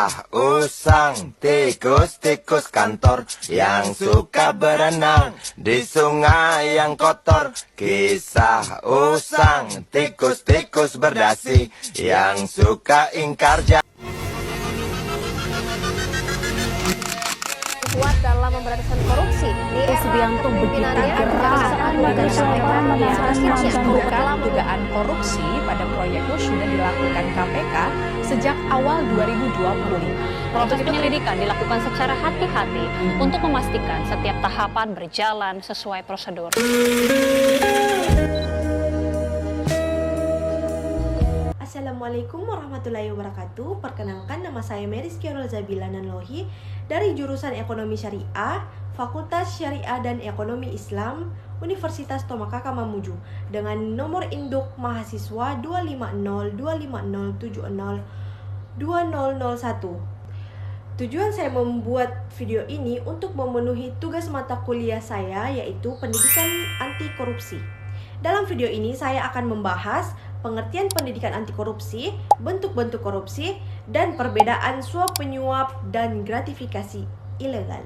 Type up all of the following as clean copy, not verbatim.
Kisah usang tikus-tikus kantor yang suka berenang di sungai yang kotor. Kisah usang tikus-tikus berdasi yang suka ingkar janji. Kuat dalam pemberantasan korupsi di Subianto begitu keras dugaan korupsi pada proyek sudah dilakukan KPK sejak awal 2020. Proses penyelidikan dilakukan secara hati-hati untuk memastikan setiap tahapan berjalan sesuai prosedur. Assalamualaikum warahmatullahi wabarakatuh. Perkenalkan, nama saya Meris Kiarol Zabila Nanlohi dari jurusan Ekonomi Syariah, Fakultas Syariah dan Ekonomi Islam, Universitas Tomakaka Mamuju, dengan nomor induk mahasiswa 250-25070-2001. Tujuan saya membuat video ini untuk memenuhi tugas mata kuliah saya, yaitu pendidikan anti korupsi. Dalam video ini saya akan membahas pengertian pendidikan anti korupsi, bentuk-bentuk korupsi, dan perbedaan suap penyuap dan gratifikasi ilegal.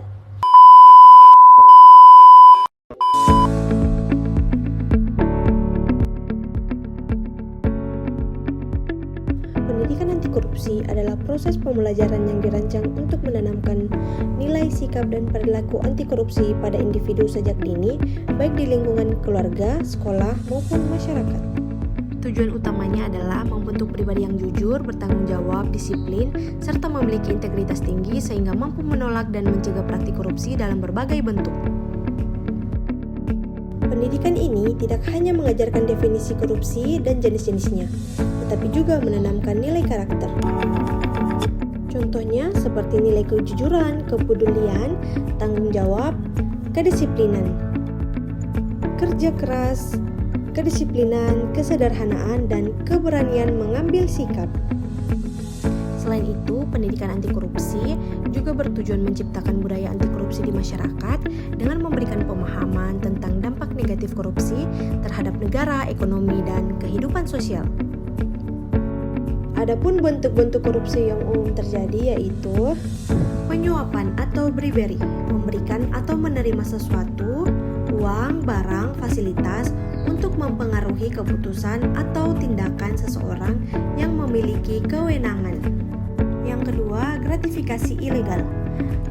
Pendidikan anti korupsi adalah proses pembelajaran yang dirancang untuk menanamkan nilai, sikap, dan perilaku anti korupsi pada individu sejak dini, baik di lingkungan keluarga, sekolah, maupun masyarakat. Tujuan utamanya adalah membentuk pribadi yang jujur, bertanggung jawab, disiplin, serta memiliki integritas tinggi sehingga mampu menolak dan mencegah praktik korupsi dalam berbagai bentuk. Pendidikan ini tidak hanya mengajarkan definisi korupsi dan jenis-jenisnya, tetapi juga menanamkan nilai karakter. Contohnya seperti nilai kejujuran, kepedulian, tanggung jawab, kedisiplinan, kerja keras, kedisiplinan, kesederhanaan, dan keberanian mengambil sikap. Selain itu, pendidikan anti korupsi juga bertujuan menciptakan budaya anti korupsi di masyarakat dengan memberikan pemahaman tentang dampak negatif korupsi terhadap negara, ekonomi, dan kehidupan sosial. Adapun bentuk-bentuk korupsi yang umum terjadi yaitu penyuapan atau bribery, memberikan atau menerima sesuatu, uang, barang, fasilitas untuk mempengaruhi keputusan atau tindakan seseorang yang memiliki kewenangan. Yang kedua, gratifikasi ilegal,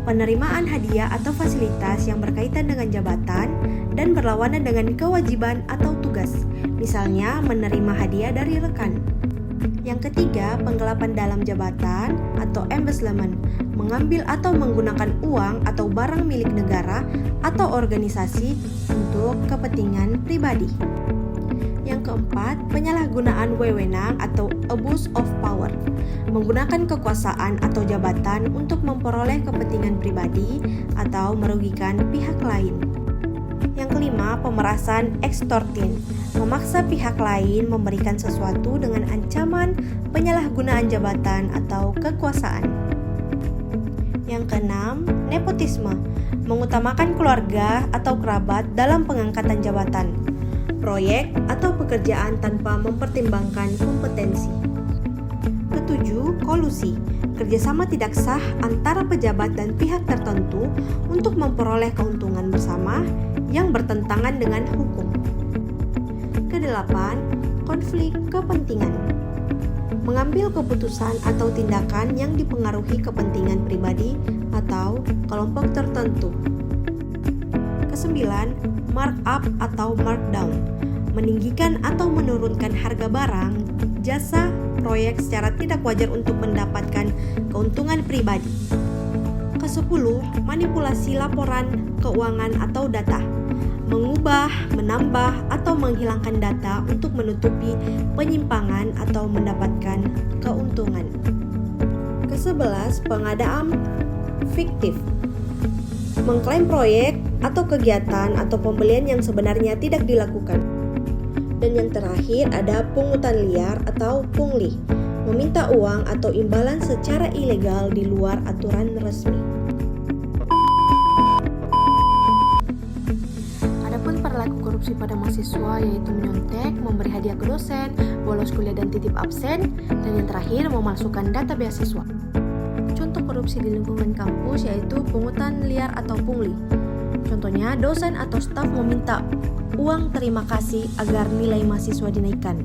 penerimaan hadiah atau fasilitas yang berkaitan dengan jabatan dan berlawanan dengan kewajiban atau tugas, misalnya menerima hadiah dari rekan. Yang ketiga, penggelapan dalam jabatan atau embezzlement, mengambil atau menggunakan uang atau barang milik negara atau organisasi untuk kepentingan pribadi. Yang keempat, penyalahgunaan wewenang atau abuse of power, menggunakan kekuasaan atau jabatan untuk memperoleh kepentingan pribadi atau merugikan pihak lain. Yang kelima, pemerasan extortion, memaksa pihak lain memberikan sesuatu dengan ancaman penyalahgunaan jabatan atau kekuasaan. Yang keenam, nepotisme, mengutamakan keluarga atau kerabat dalam pengangkatan jabatan, proyek atau pekerjaan tanpa mempertimbangkan kompetensi. Ketujuh, kolusi, kerjasama tidak sah antara pejabat dan pihak tertentu untuk memperoleh keuntungan bersama yang bertentangan dengan hukum. Kedelapan, konflik kepentingan, mengambil keputusan atau tindakan yang dipengaruhi kepentingan pribadi atau kelompok tertentu. Kesembilan, markup atau markdown, meninggikan atau menurunkan harga barang, jasa, proyek secara tidak wajar untuk mendapatkan keuntungan pribadi. Kesepuluh, manipulasi laporan keuangan atau data, mengubah, menambah, atau menghilangkan data untuk menutupi penyimpangan atau mendapatkan keuntungan. Ke-11, pengadaan fiktif, mengklaim proyek atau kegiatan atau pembelian yang sebenarnya tidak dilakukan. Dan yang terakhir ada pungutan liar atau pungli, meminta uang atau imbalan secara ilegal di luar aturan resmi. Adapun perilaku korupsi pada mahasiswa yaitu menyontek, memberi hadiah ke dosen, bolos kuliah dan titip absen, dan yang terakhir memalsukan data beasiswa. korupsi di lingkungan kampus yaitu pungutan liar atau pungli. Contohnya, dosen atau staf meminta uang terima kasih agar nilai mahasiswa dinaikkan,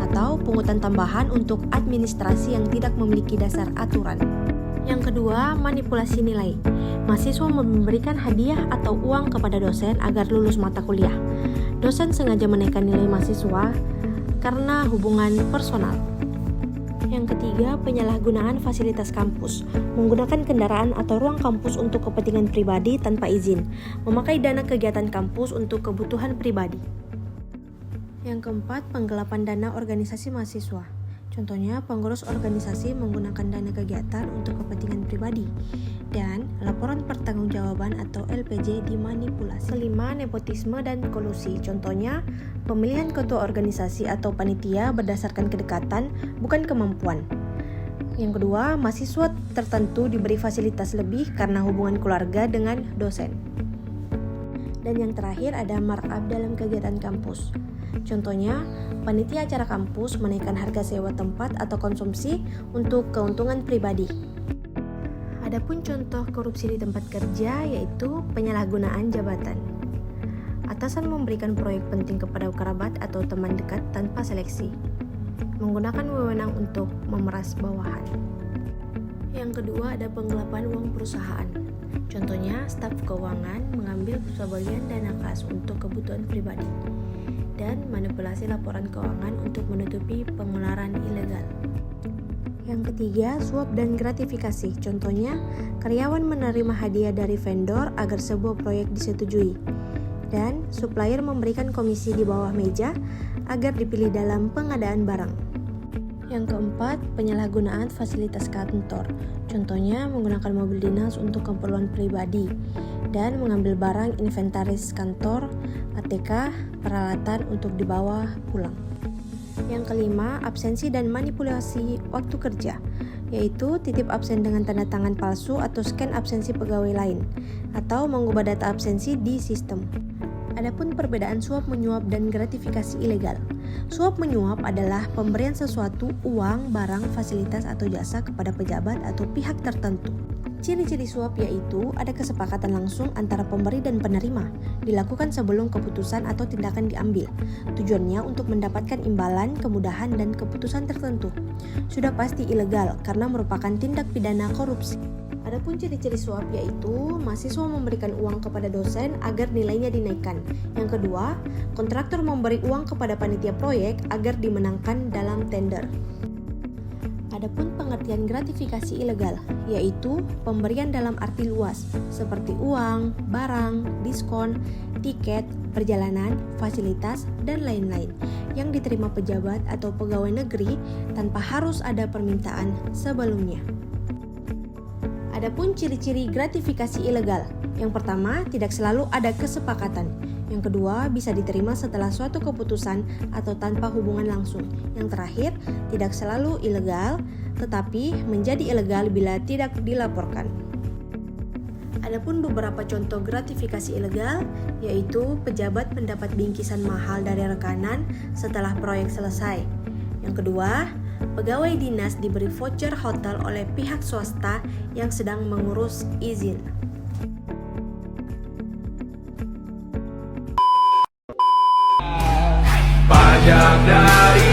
atau pungutan tambahan untuk administrasi yang tidak memiliki dasar aturan. Yang kedua, manipulasi nilai. Mahasiswa memberikan hadiah atau uang kepada dosen agar lulus mata kuliah. Dosen sengaja menaikkan nilai mahasiswa karena hubungan personal. Yang ketiga, penyalahgunaan fasilitas kampus. Menggunakan kendaraan atau ruang kampus untuk kepentingan pribadi tanpa izin. Memakai dana kegiatan kampus untuk kebutuhan pribadi. Yang keempat, penggelapan dana organisasi mahasiswa. Contohnya, pengurus organisasi menggunakan dana kegiatan untuk kepentingan pribadi. Dan laporan pertanggungjawaban atau LPJ dimanipulasi. Kelima, nepotisme dan kolusi. Contohnya, pemilihan ketua organisasi atau panitia berdasarkan kedekatan, bukan kemampuan. Yang kedua, mahasiswa tertentu diberi fasilitas lebih karena hubungan keluarga dengan dosen. Dan yang terakhir ada markup dalam kegiatan kampus. Contohnya, panitia acara kampus menaikkan harga sewa tempat atau konsumsi untuk keuntungan pribadi. Adapun contoh korupsi di tempat kerja yaitu penyalahgunaan jabatan. Atasan memberikan proyek penting kepada kerabat atau teman dekat tanpa seleksi. Menggunakan wewenang untuk memeras bawahan. Yang kedua ada penggelapan uang perusahaan. Contohnya, staf keuangan mengambil sebagian dana kas untuk kebutuhan pribadi dan manipulasi laporan keuangan untuk menutupi pengeluaran ilegal. Yang ketiga, suap dan gratifikasi. Contohnya, karyawan menerima hadiah dari vendor agar sebuah proyek disetujui. Dan supplier memberikan komisi di bawah meja agar dipilih dalam pengadaan barang. Yang keempat, penyalahgunaan fasilitas kantor. Contohnya, menggunakan mobil dinas untuk keperluan pribadi dan mengambil barang inventaris kantor, ATK, peralatan untuk dibawa pulang. Yang kelima, absensi dan manipulasi waktu kerja, yaitu titip absen dengan tanda tangan palsu atau scan absensi pegawai lain, atau mengubah data absensi di sistem. Adapun perbedaan suap menyuap dan gratifikasi ilegal. Suap menyuap adalah pemberian sesuatu, uang, barang, fasilitas atau jasa kepada pejabat atau pihak tertentu. Ciri-ciri suap yaitu ada kesepakatan langsung antara pemberi dan penerima, dilakukan sebelum keputusan atau tindakan diambil. Tujuannya untuk mendapatkan imbalan, kemudahan, dan keputusan tertentu. Sudah pasti ilegal karena merupakan tindak pidana korupsi. Adapun ciri-ciri suap yaitu mahasiswa memberikan uang kepada dosen agar nilainya dinaikkan. Yang kedua, kontraktor memberi uang kepada panitia proyek agar dimenangkan dalam tender. Adapun pengertian gratifikasi ilegal yaitu pemberian dalam arti luas seperti uang, barang, diskon, tiket, perjalanan, fasilitas, dan lain-lain yang diterima pejabat atau pegawai negeri tanpa harus ada permintaan sebelumnya. Adapun ciri-ciri gratifikasi ilegal. Yang pertama, tidak selalu ada kesepakatan. Yang kedua, bisa diterima setelah suatu keputusan atau tanpa hubungan langsung. Yang terakhir, tidak selalu ilegal, tetapi menjadi ilegal bila tidak dilaporkan. Adapun beberapa contoh gratifikasi ilegal, yaitu pejabat mendapat bingkisan mahal dari rekanan setelah proyek selesai. Yang kedua, pegawai dinas diberi voucher hotel oleh pihak swasta yang sedang mengurus izin. Pajak dari